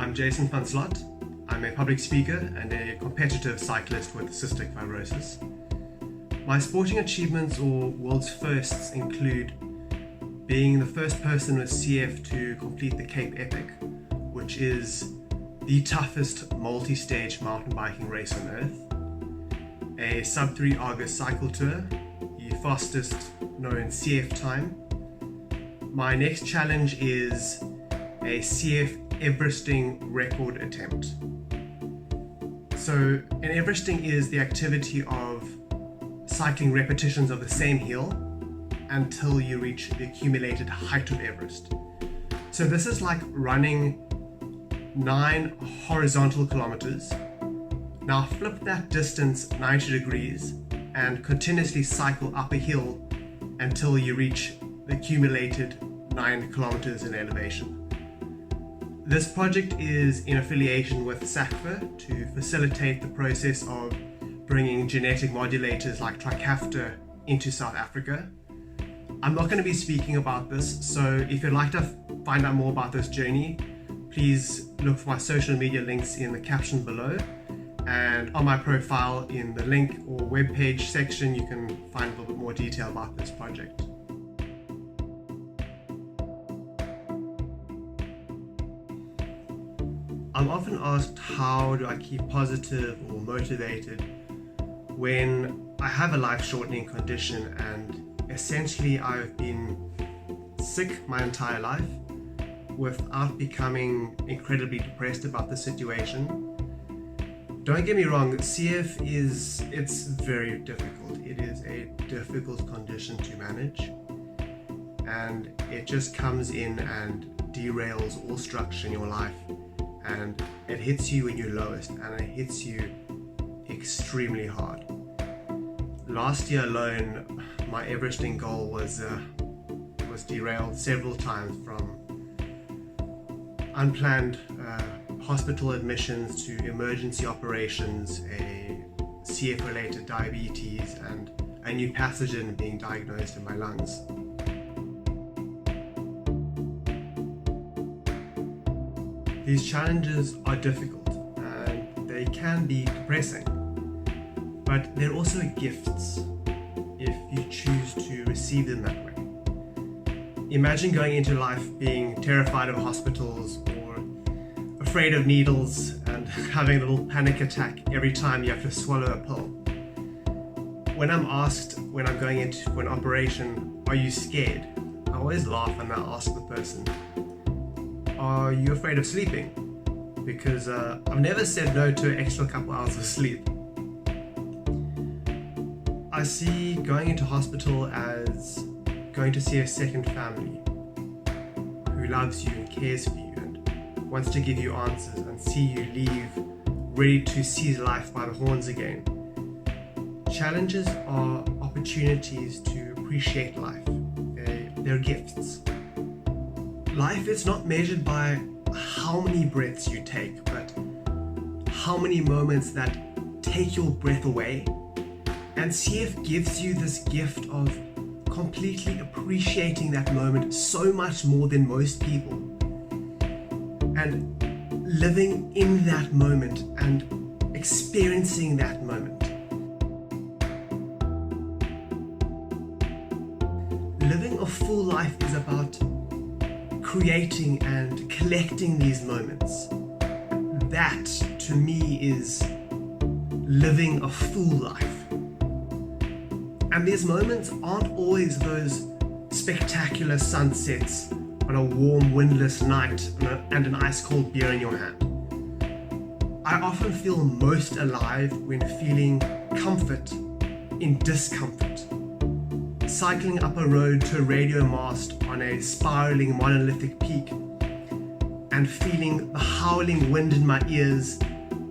I'm Jason van Slot. I'm a public speaker and a competitive cyclist with cystic fibrosis. My sporting achievements or world's firsts include being the first person with CF to complete the Cape Epic, which is the toughest multi-stage mountain biking race on earth, a sub-3 August cycle tour, the fastest known CF time. My next challenge is a CF Everesting record attempt. So an Everesting is the activity of cycling repetitions of the same hill until you reach the accumulated height of Everest. So this is like running 9 horizontal kilometers. Now flip that distance 90 degrees and continuously cycle up a hill until you reach the accumulated 9 kilometers in elevation. This project is in affiliation with SACFA to facilitate the process of bringing genetic modulators like Trikafta into South Africa. I'm not going to be speaking about this, so if you'd like to find out more about this journey, please look for my social media links in the caption below, and on my profile in the link or webpage section you can find a little bit more detail about this project. I'm often asked how do I keep positive or motivated when I have a life-shortening condition and essentially I've been sick my entire life without becoming incredibly depressed about the situation. Don't get me wrong, CF it's very difficult. It is a difficult condition to manage, and it just comes in and derails all structure in your life, and it hits you when you're lowest, and it hits you extremely hard. Last year alone, my Everesting goal was derailed several times, from unplanned hospital admissions to emergency operations, a CF-related diabetes, and a new pathogen being diagnosed in my lungs. These challenges are difficult and they can be depressing, but they're also gifts if you choose to receive them that way. Imagine going into life being terrified of hospitals or afraid of needles and having a little panic attack every time you have to swallow a pill. When I'm asked when I'm going into an operation, are you scared? I always laugh and I ask the person, are you afraid of sleeping? Because I've never said no to an extra couple hours of sleep. I see going into hospital as going to see a second family who loves you and cares for you and wants to give you answers and see you leave ready to seize life by the horns again. Challenges are opportunities to appreciate life. They're gifts. Life is not measured by how many breaths you take, but how many moments that take your breath away. And CF gives you this gift of completely appreciating that moment so much more than most people, and living in that moment and experiencing that moment. Living a full life is about creating and collecting these moments. That, to me, is living a full life. And these moments aren't always those spectacular sunsets on a warm, windless night and an ice-cold beer in your hand. I often feel most alive when feeling comfort in discomfort. Cycling up a road to a radio mast on a spiraling monolithic peak and feeling the howling wind in my ears,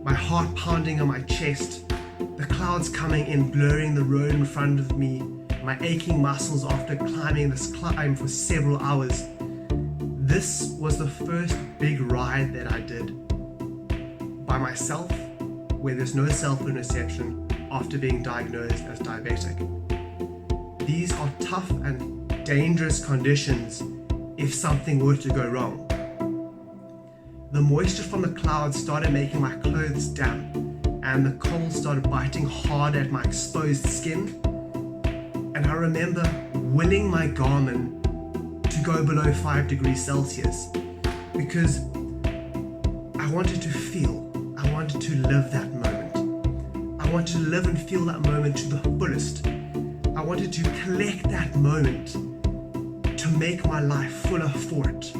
my heart pounding on my chest, the clouds coming in blurring the road in front of me, my aching muscles after climbing this climb for several hours. This was the first big ride that I did by myself, where there's no cell phone reception after being diagnosed as diabetic. These are tough and dangerous conditions if something were to go wrong. The moisture from the clouds started making my clothes damp, and the cold started biting hard at my exposed skin. And I remember willing my garment to go below 5 degrees Celsius because I wanted to feel, I wanted to live that moment. I wanted to live and feel that moment to the fullest. I wanted to collect that moment to make my life fuller for it.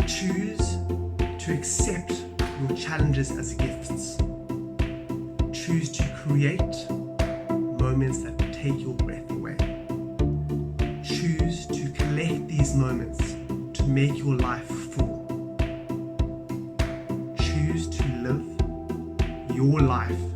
Choose to accept your challenges as gifts. Choose to create moments that take your breath away. Choose to collect these moments to make your life full. Choose to live your life